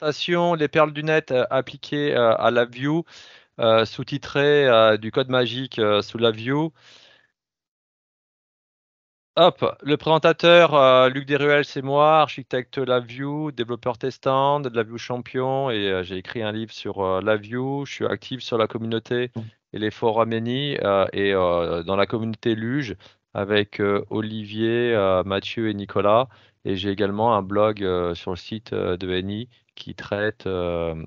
Les perles du net appliquées à LabVIEW, sous-titré du code magique sous LabVIEW. Hop, le présentateur, Luc Desruelles, c'est moi, architecte LabVIEW, développeur testant de LabVIEW champion, et j'ai écrit un livre sur LabVIEW. Je suis actif sur la communauté et les forums ENI, et dans la communauté Luge avec Olivier, Mathieu et Nicolas. Et j'ai également un blog sur le site de ENI qui traite de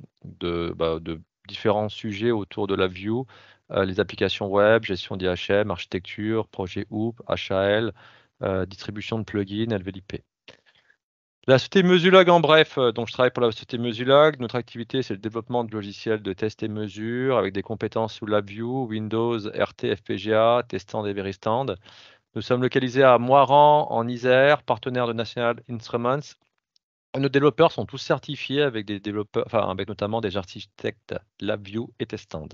différents sujets autour de LabVIEW, les applications web, gestion d'IHM, architecture, projet OOP, HAL, distribution de plugins, LVLIP. La société Mesulog, en bref, donc je travaille pour la société Mesulog. Notre activité, c'est le développement de logiciels de test et mesure avec des compétences sous LabVIEW, Windows, RT, FPGA, Testant et Veristand. Nous sommes localisés à Moirans, en Isère, partenaire de National Instruments. Nos développeurs sont tous certifiés avec des développeurs, enfin, avec notamment des architectes LabVIEW et Testant.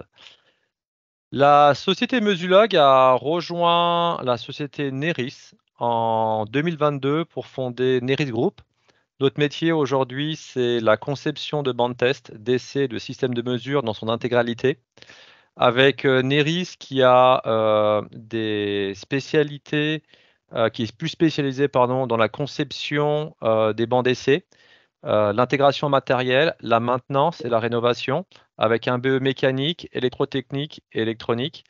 La société Mesulog a rejoint la société Neris en 2022 pour fonder Neris Group. Notre métier aujourd'hui, c'est la conception de bandes test, d'essais, de systèmes de mesure dans son intégralité, avec Neris qui a des spécialités, qui est plus spécialisé pardon, dans la conception des bandes d'essais, l'intégration matérielle, la maintenance et la rénovation, avec un BE mécanique, électrotechnique et électronique.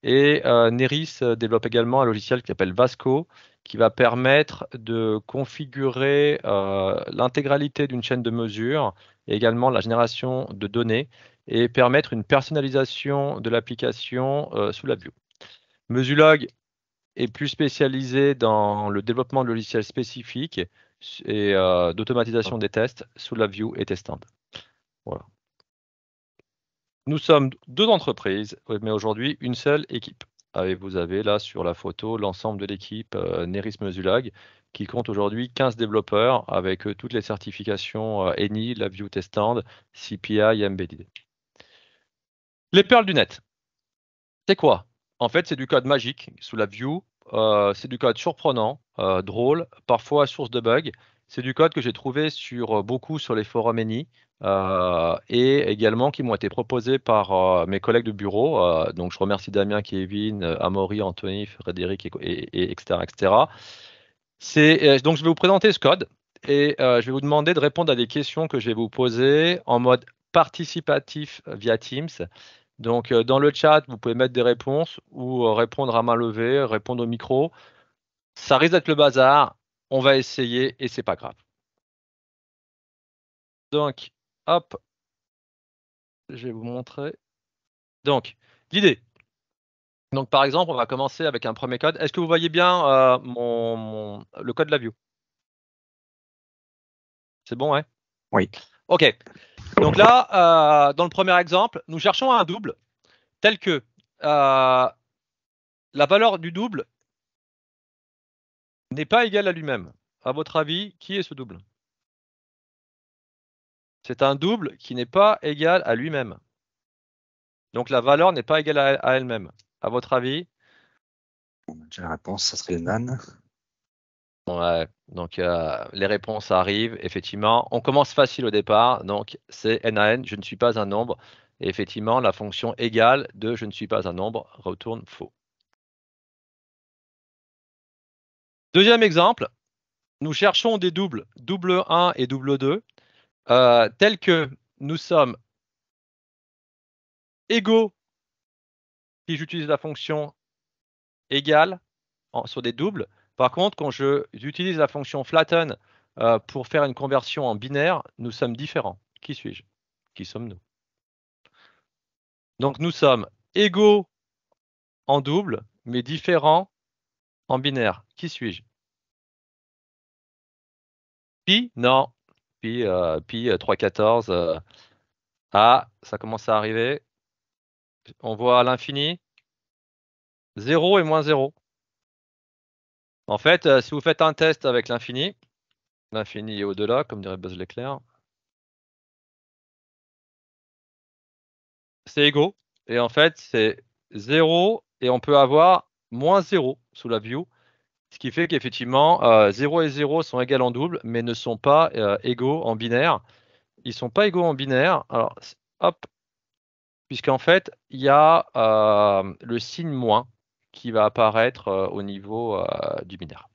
Et Neris développe également un logiciel qui s'appelle Vasco, qui va permettre de configurer l'intégralité d'une chaîne de mesure et également la génération de données et permettre une personnalisation de l'application sous LabVIEW. Mesulog est plus spécialisé dans le développement de logiciels spécifiques et d'automatisation des tests sous LabVIEW et Testant. Voilà. Nous sommes deux entreprises, mais aujourd'hui une seule équipe. Vous avez là sur la photo l'ensemble de l'équipe Neris Mesulog qui compte aujourd'hui 15 développeurs avec toutes les certifications ENI, LabVIEW Testant, CPI et Embedded. Les perles du net. C'est quoi? En fait, c'est du code magique sous LabVIEW. C'est du code surprenant, drôle, parfois source de bugs. C'est du code que j'ai trouvé sur beaucoup sur les forums ENI et également qui m'ont été proposés par mes collègues de bureau. Donc, je remercie Damien, Kevin, Amaury, Anthony, Frédéric, et etc., etc. Donc, je vais vous présenter ce code et je vais vous demander de répondre à des questions que je vais vous poser en mode participatif via Teams. Donc, dans le chat, vous pouvez mettre des réponses ou répondre à main levée, répondre au micro. Ça risque d'être le bazar. On va essayer et c'est pas grave. Donc, hop, je vais vous montrer. Donc, l'idée. Donc, par exemple, on va commencer avec un premier code. Est-ce que vous voyez bien le code LabVIEW? C'est bon, ouais? Oui. OK. Donc là, dans le premier exemple, nous cherchons un double tel que la valeur du double n'est pas égale à lui-même. À votre avis, qui est ce double? C'est un double qui n'est pas égal à lui-même. Donc la valeur n'est pas égale à elle-même. À votre avis? La réponse, ça serait le NaN. Ouais. Donc les réponses arrivent, effectivement. On commence facile au départ. Donc c'est NaN, je ne suis pas un nombre. Et effectivement, la fonction égale de je ne suis pas un nombre retourne faux. Deuxième exemple, nous cherchons des doubles, double 1 et double 2, tels que nous sommes égaux si j'utilise la fonction égale sur des doubles. Par contre, quand j'utilise la fonction flatten pour faire une conversion en binaire, nous sommes différents. Qui suis-je? Qui sommes-nous? Donc nous sommes égaux en double, mais différents en binaire. Qui suis-je? Pi? Non. Pi 3,14. Ah, ça commence à arriver. On voit à l'infini. 0 et moins 0. En fait, si vous faites un test avec l'infini est au-delà, comme dirait Buzz l'éclair, c'est égaux. Et en fait, c'est 0 et on peut avoir moins 0 sous LabVIEW. Ce qui fait qu'effectivement, 0 et 0 sont égales en double, mais ne sont pas égaux en binaire. ils sont pas égaux en binaire. Alors, hop, puisqu'en fait, il y a le signe moins qui va apparaître au niveau du binaire.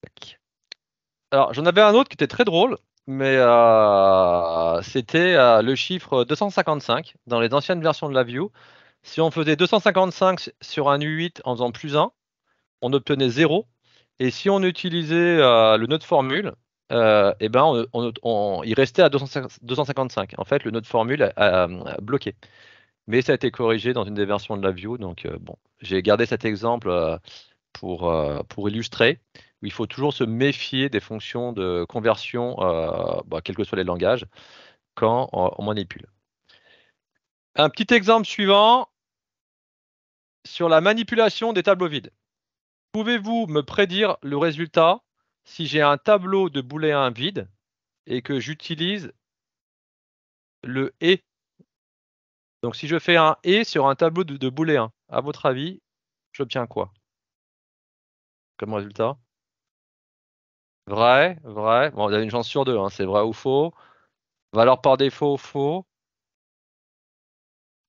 Tac. Alors, j'en avais un autre qui était très drôle, mais c'était le chiffre 255 dans les anciennes versions de la View. Si on faisait 255 sur un U8 en faisant +1, on obtenait 0. Et si on utilisait le nœud de formule, eh ben il restait à 255. En fait, le nœud de formule a bloqué. Mais ça a été corrigé dans une des versions de la View. Donc, bon, j'ai gardé cet exemple pour illustrer, où il faut toujours se méfier des fonctions de conversion, quels que soient les langages, quand on manipule. Un petit exemple suivant sur la manipulation des tableaux vides. Pouvez-vous me prédire le résultat si j'ai un tableau de booléen vide et que j'utilise le et? Donc si je fais un et sur un tableau de booléen, à votre avis, j'obtiens quoi comme résultat? Vrai, vrai. Bon, vous avez une chance sur deux, hein, c'est vrai ou faux. Valeur par défaut, faux.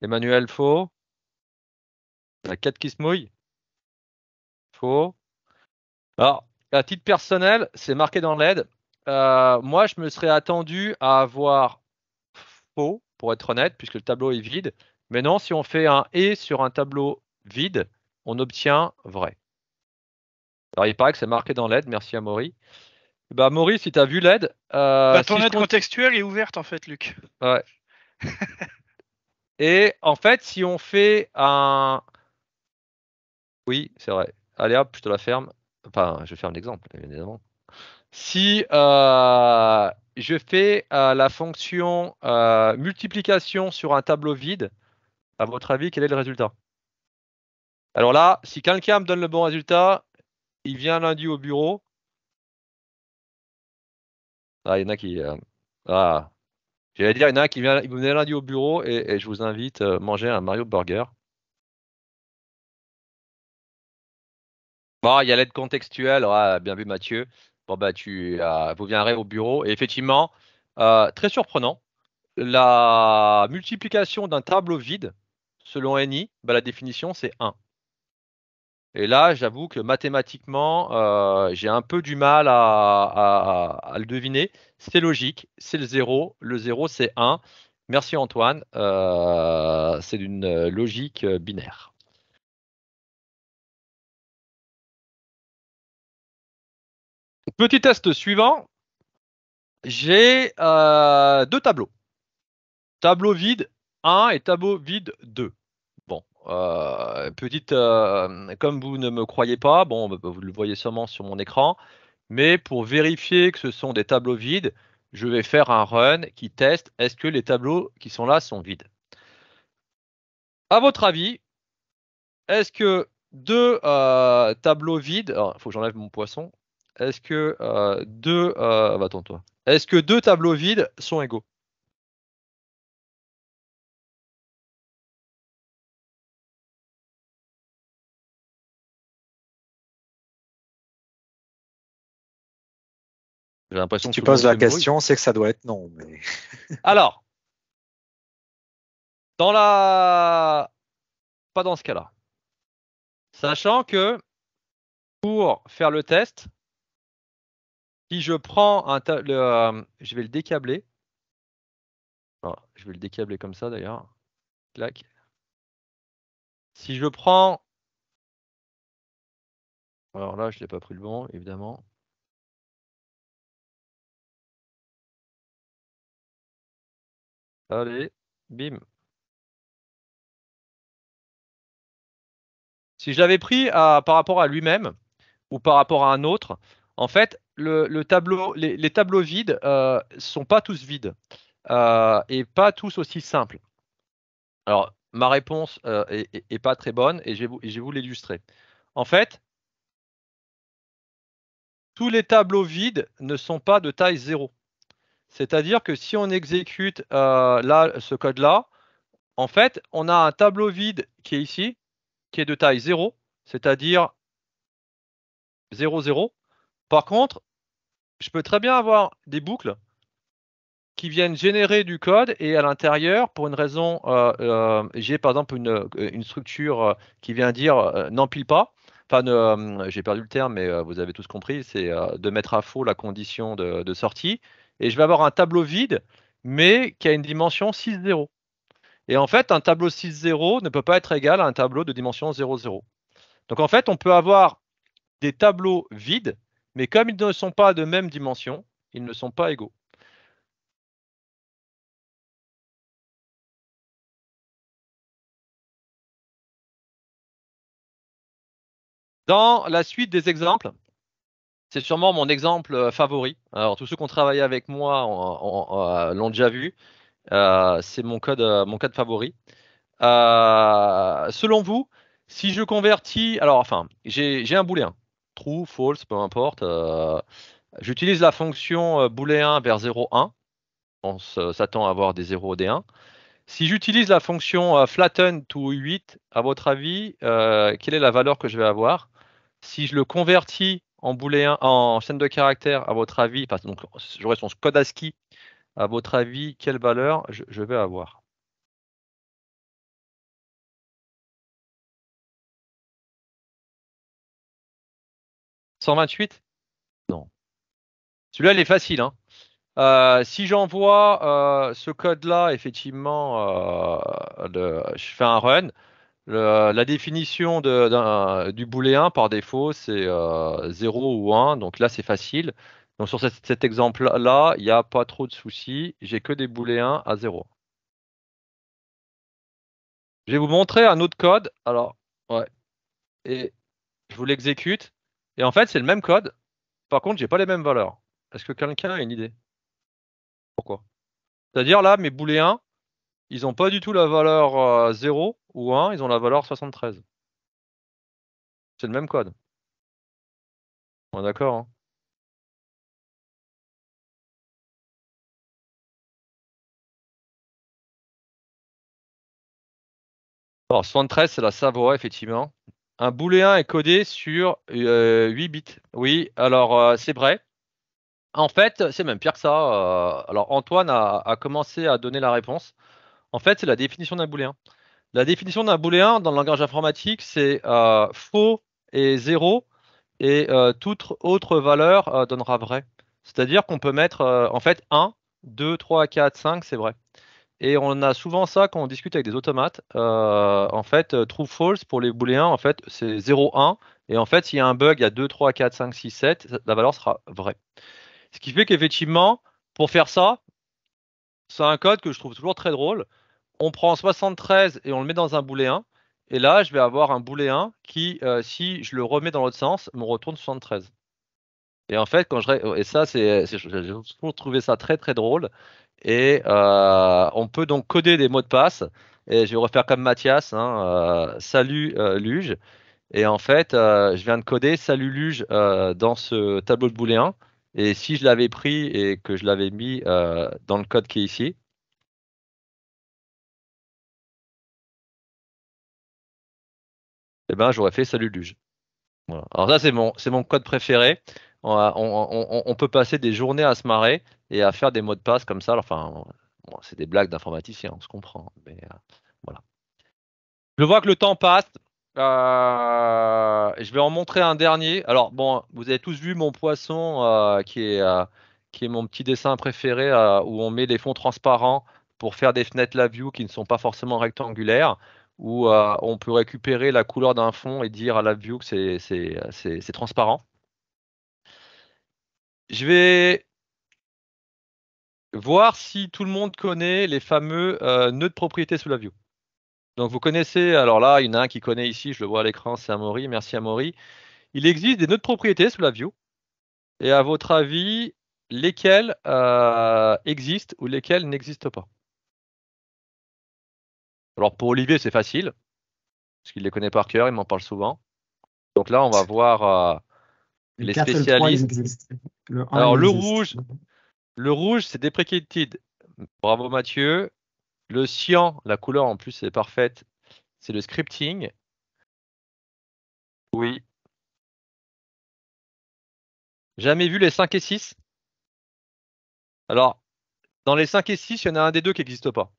Emmanuel, faux. La 4 qui se mouille. Faux. Alors, à titre personnel, c'est marqué dans l'aide. Moi, je me serais attendu à avoir faux, pour être honnête, puisque le tableau est vide. Mais non, si on fait un et sur un tableau vide, on obtient vrai. Alors, il paraît que c'est marqué dans l'aide. Merci à Maury. Bah, Maury, si tu as vu l'aide. Ton aide contextuelle est ouverte, en fait, Luc. Ouais. Et en fait, si on fait un. Oui, c'est vrai. Allez hop, je te la ferme. Enfin, je ferme l'exemple, évidemment. Si je fais la fonction multiplication sur un tableau vide, à votre avis, quel est le résultat? Alors là, si quelqu'un me donne le bon résultat, il vient lundi au bureau. Ah, il y en a qui. J'allais dire, il y en a qui vient lundi au bureau et je vous invite à manger un Mario Burger. Bon, il y a l'aide contextuelle, ouais, bien vu Mathieu. Bon, bah, vous viendrez au bureau. Et effectivement, très surprenant, la multiplication d'un tableau vide, selon NI, bah, la définition, c'est 1. Et là, j'avoue que mathématiquement, j'ai un peu du mal à le deviner. C'est logique, c'est le 0. Le 0, c'est 1. Merci Antoine. C'est d'une logique binaire. Petit test suivant. J'ai deux tableaux. Tableau vide 1 et tableau vide 2. Bon, comme vous ne me croyez pas, bon, vous le voyez sûrement sur mon écran, mais pour vérifier que ce sont des tableaux vides, je vais faire un run qui teste est-ce que les tableaux qui sont là sont vides. À votre avis, est-ce que deux tableaux vides, il faut que j'enlève mon poisson, est-ce que attends-toi, est-ce que deux tableaux vides sont égaux? J'ai l'impression Si que tu tout le monde poses la se mouille. question, c'est que ça doit être non. Mais... Alors, pas dans ce cas-là. Sachant que pour faire le test, si je prends je vais le décabler. Alors, je vais le décabler comme ça d'ailleurs. Clac. Si je prends. Alors là, je n'ai pas pris le bon, évidemment. Allez, bim. Si je l'avais pris par rapport à lui-même ou par rapport à un autre, en fait, les tableaux vides sont pas tous vides et pas tous aussi simples. Alors, ma réponse est pas très bonne et je vais vous l'illustrer. En fait, tous les tableaux vides ne sont pas de taille 0. C'est-à-dire que si on exécute ce code-là, en fait, on a un tableau vide qui est ici, qui est de taille 0, c'est-à-dire 0, 0. Par contre, je peux très bien avoir des boucles qui viennent générer du code et à l'intérieur, pour une raison, j'ai par exemple une structure qui vient dire n'empile pas. Enfin, j'ai perdu le terme, mais vous avez tous compris, c'est de mettre à faux la condition de sortie. Et je vais avoir un tableau vide, mais qui a une dimension 6,0. Et en fait, un tableau 6,0 ne peut pas être égal à un tableau de dimension 0,0. Donc en fait, on peut avoir des tableaux vides, mais comme ils ne sont pas de même dimension, ils ne sont pas égaux. Dans la suite des exemples, c'est sûrement mon exemple favori. Alors tous ceux qui ont travaillé avec moi l'ont déjà vu. C'est mon code favori. Selon vous, si je convertis, alors enfin, j'ai un booléen, true, false, peu importe. J'utilise la fonction booléen vers 0,1. On s'attend à avoir des 0 et des 1. Si j'utilise la fonction flatten to 8, à votre avis, quelle est la valeur que je vais avoir? Si je le convertis en booléen, en chaîne de caractères, à votre avis, donc j'aurai son code ASCII, à votre avis, quelle valeur je vais avoir? 128? Non. Celui-là, il est facile, hein. Si j'envoie ce code-là, effectivement, je fais un run. La définition du booléen par défaut, c'est 0 ou 1. Donc là, c'est facile. Donc sur cet exemple-là, il n'y a pas trop de soucis. J'ai que des booléens à 0. Je vais vous montrer un autre code. Alors, ouais. Et je vous l'exécute. Et en fait, c'est le même code. Par contre, j'ai pas les mêmes valeurs. Est-ce que quelqu'un a une idée? Pourquoi? C'est-à-dire là, mes booléens, ils n'ont pas du tout la valeur 0 ou 1, ils ont la valeur 73. C'est le même code. On est d'accord, hein? Alors, 73, c'est la Savoie, effectivement. Un booléen est codé sur 8 bits. Oui, alors c'est vrai. En fait, c'est même pire que ça. Alors, Antoine a commencé à donner la réponse. En fait, c'est la définition d'un booléen. La définition d'un booléen dans le langage informatique, c'est faux et 0, et toute autre valeur donnera vrai. C'est-à-dire qu'on peut mettre en fait 1, 2, 3, 4, 5, c'est vrai. Et on a souvent ça quand on discute avec des automates. En fait, true false pour les booléens, en fait, c'est 0, 1. Et en fait, s'il y a un bug, il y a 2, 3, 4, 5, 6, 7, la valeur sera vraie. Ce qui fait qu'effectivement, pour faire ça, c'est un code que je trouve toujours très drôle. On prend 73 et on le met dans un booléen. Et là, je vais avoir un booléen qui, si je le remets dans l'autre sens, me retourne 73. Et en fait, et ça, j'ai toujours trouvé ça très très drôle. Et on peut donc coder des mots de passe. Et je vais refaire comme Mathias, hein, salut Luge. Et en fait, je viens de coder salut Luge dans ce tableau de booléen. Et si je l'avais pris et que je l'avais mis dans le code qui est ici, eh ben, j'aurais fait salut Luge. Voilà. Alors ça, c'est mon code préféré. On peut passer des journées à se marrer et à faire des mots de passe comme ça. Enfin, bon, c'est des blagues d'informaticiens, on se comprend. Mais voilà. Je vois que le temps passe. Je vais en montrer un dernier. Alors bon, vous avez tous vu mon poisson qui est mon petit dessin préféré où on met les fonds transparents pour faire des fenêtres LabVIEW qui ne sont pas forcément rectangulaires, où on peut récupérer la couleur d'un fond et dire à LabVIEW que c'est transparent. Je vais voir si tout le monde connaît les fameux nœuds de propriété sous LabVIEW. Donc vous connaissez, alors là, il y en a un qui connaît ici, je le vois à l'écran, c'est Amaury. Merci Amaury. Il existe des nœuds de propriété sous LabVIEW. Et à votre avis, lesquels existent ou lesquels n'existent pas? Alors pour Olivier, c'est facile, parce qu'il les connaît par cœur, il m'en parle souvent. Donc là, on va voir les 4 et le 3, ils spécialistes. existent. Le 1, Alors il existe. le rouge, c'est deprecated. Bravo Mathieu. Le cyan, la couleur en plus est parfaite, c'est le scripting. Oui. Jamais vu les 5 et 6? Alors, dans les 5 et 6, il y en a un des deux qui n'existe pas.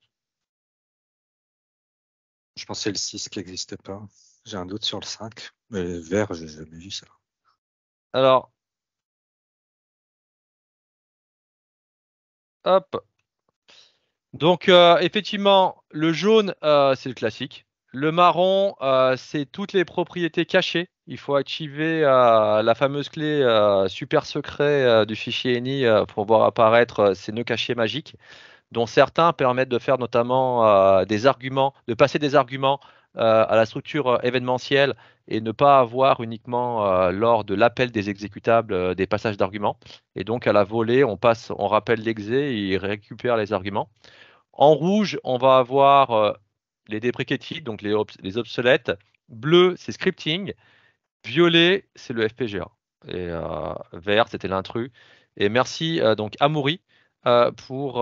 Je pense que c'est le 6 qui n'existe pas. J'ai un doute sur le 5. Mais le vert, j'ai jamais vu ça. Alors, hop. Donc, effectivement, le jaune, c'est le classique. Le marron, c'est toutes les propriétés cachées. Il faut activer la fameuse clé super secret du fichier ENI pour voir apparaître ces nœuds cachés magiques, dont certains permettent de faire notamment des arguments, de passer des arguments à la structure événementielle et ne pas avoir uniquement lors de l'appel des exécutables des passages d'arguments. Et donc à la volée, on rappelle l'exé et il récupère les arguments. En rouge, on va avoir les deprecated, donc les obsolètes. Bleu, c'est scripting. Violet, c'est le FPGA. Et vert, c'était l'intrus. Et merci donc Amaury pour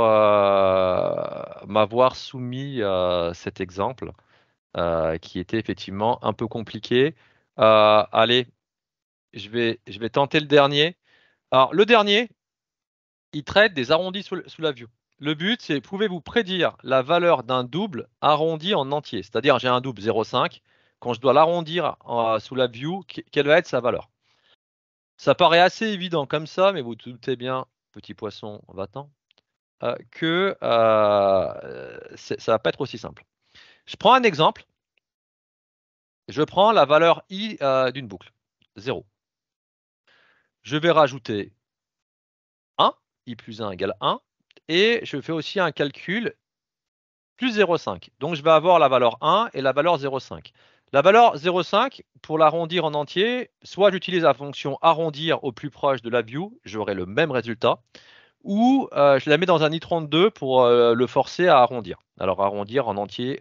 m'avoir soumis cet exemple qui était effectivement un peu compliqué. Allez, je vais tenter le dernier. Alors, le dernier, il traite des arrondis sous la view. Le but, c'est pouvez-vous prédire la valeur d'un double arrondi en entier? C'est-à-dire, j'ai un double 0,5. Quand je dois l'arrondir sous la view, quelle va être sa valeur? Ça paraît assez évident comme ça, mais vous doutez bien, petit poisson, va-t'en, que ça va pas être aussi simple. Je prends un exemple. Je prends la valeur i d'une boucle, 0. Je vais rajouter 1, i plus 1 égale 1, et je fais aussi un calcul plus 0,5. Donc je vais avoir la valeur 1 et la valeur 0,5. La valeur 0,5, pour l'arrondir en entier, soit j'utilise la fonction arrondir au plus proche de la view, j'aurai le même résultat, ou je la mets dans un i32 pour le forcer à arrondir. Alors arrondir en entier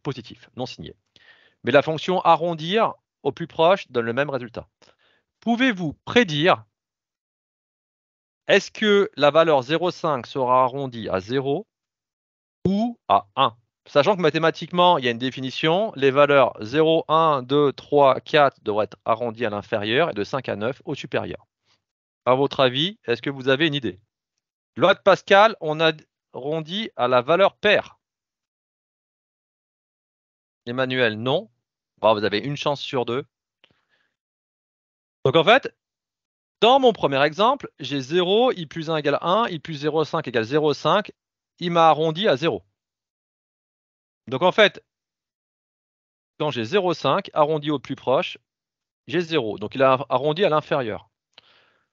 positif, non signé. Mais la fonction arrondir au plus proche donne le même résultat. Pouvez-vous prédire, est-ce que la valeur 0,5 sera arrondie à 0 ou à 1? Sachant que mathématiquement, il y a une définition, les valeurs 0, 1, 2, 3, 4 devraient être arrondies à l'inférieur et de 5 à 9 au supérieur. À votre avis, est-ce que vous avez une idée? Loi de Pascal, on a arrondi à la valeur paire. Emmanuel, non. Bon, vous avez une chance sur deux. Donc en fait, dans mon premier exemple, j'ai 0, i plus 1 égale 1, i plus 0,5 égale 0,5. Il m'a arrondi à 0. Donc en fait, quand j'ai 0,5 arrondi au plus proche, j'ai 0. Donc il a arrondi à l'inférieur.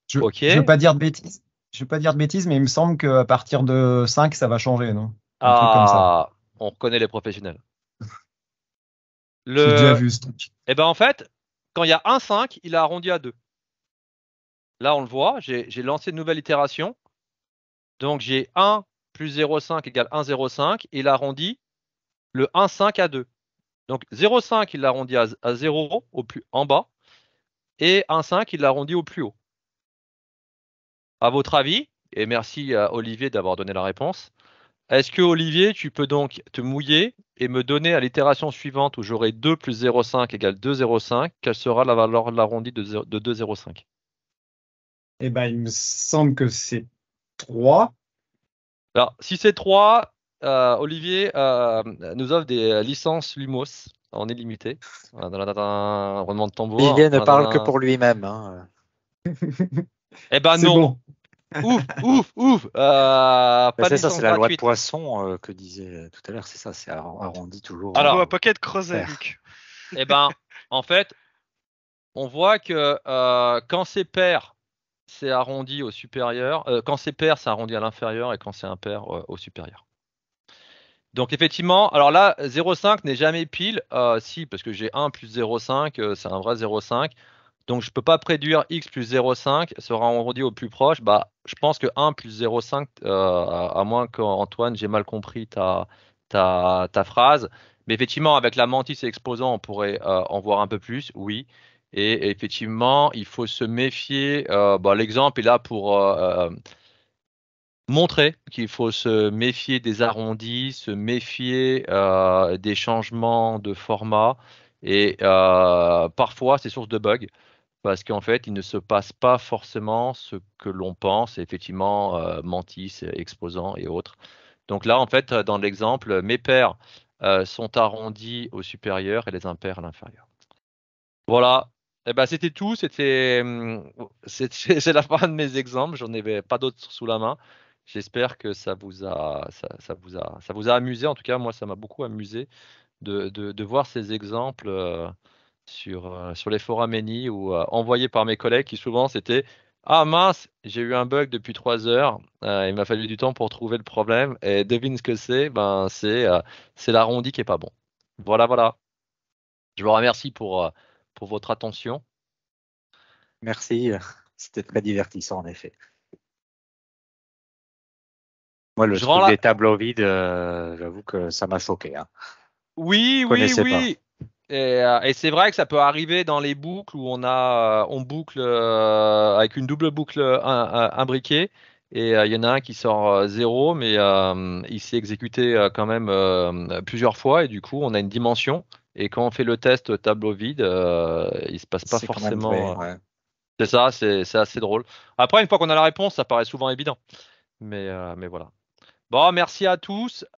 Je Ok. ne veux pas dire de bêtises. Je veux pas dire de bêtises, mais il me semble qu'à partir de 5, ça va changer, non? Un truc comme ça. On reconnaît les professionnels. J'ai déjà vu ce truc. Eh ben en fait, quand il y a 1,5, il a arrondi à 2. Là, on le voit, j'ai lancé une nouvelle itération. Donc j'ai 1 plus 0,5 égale 1,05. Et il arrondit le 1,5 à 2. Donc 0,5, il l'arrondit à 0 au plus en bas. Et 1,5, il l'arrondit au plus haut. À votre avis, et merci à Olivier d'avoir donné la réponse, est-ce que Olivier, tu peux donc te mouiller et me donner à l'itération suivante où j'aurai 2 plus 0,5 égale 2,05, quelle sera la valeur de l'arrondi de 2,05? Eh ben, il me semble que c'est 3. Alors, si c'est 3, Olivier nous offre des licences Lumos en illimité. Roulement de tambour. Olivier ne parle que pour lui-même. Hein. Eh ben C'est non. bon. Ouf. Pas de C'est ça, licence c'est la loi de gratuite. Poisson que disait tout à l'heure. C'est ça, c'est arrondi toujours. Alors, un paquet de creusets, Luc. Eh ben, en fait, on voit que quand c'est pair, c'est arrondi au supérieur. Quand c'est pair, c'est arrondi à l'inférieur et quand c'est impair, au supérieur. Donc effectivement, alors là, 0,5 n'est jamais pile. Si, parce que j'ai 1 plus 0,5, c'est un vrai 0,5. Donc je ne peux pas prédire x plus 0,5 sera arrondi au plus proche. Bah, je pense que 1 plus 0,5, à moins qu'Antoine, j'ai mal compris ta phrase. Mais effectivement, avec la mantis et exposant, on pourrait en voir un peu plus, oui. Et effectivement, il faut se méfier. L'exemple est là pour montrer qu'il faut se méfier des arrondis, se méfier des changements de format. Et parfois, c'est source de bugs. parce qu'en fait, il ne se passe pas forcément ce que l'on pense, effectivement, mantis, exposant et autres. Donc là, en fait, dans l'exemple, mes paires sont arrondis au supérieur et les impairs à l'inférieur. Voilà. Eh ben, c'était tout. C'est la fin de mes exemples. J'en avais pas d'autres sous la main. J'espère que ça vous a amusé. En tout cas, moi, ça m'a beaucoup amusé de voir ces exemples sur les forums ENI ou envoyés par mes collègues qui souvent c'était ah mince, j'ai eu un bug depuis 3 heures. Il m'a fallu du temps pour trouver le problème. Et devine ce que c'est. Ben, c'est l'arrondi qui est pas bon. Voilà, voilà. Je vous remercie pour votre attention. Merci, c'était très divertissant en effet. Moi, le truc des tableaux vides, j'avoue que ça m'a choqué. Hein. Oui. Et c'est vrai que ça peut arriver dans les boucles où on boucle avec une double boucle imbriquée. Et il y en a un qui sort 0, mais il s'est exécuté quand même plusieurs fois. Et du coup, on a une dimension. Et quand on fait le test tableau vide, il se passe pas forcément. Vrai, ouais. C'est ça, c'est assez drôle. Après, une fois qu'on a la réponse, ça paraît souvent évident. Mais voilà. Bon, merci à tous.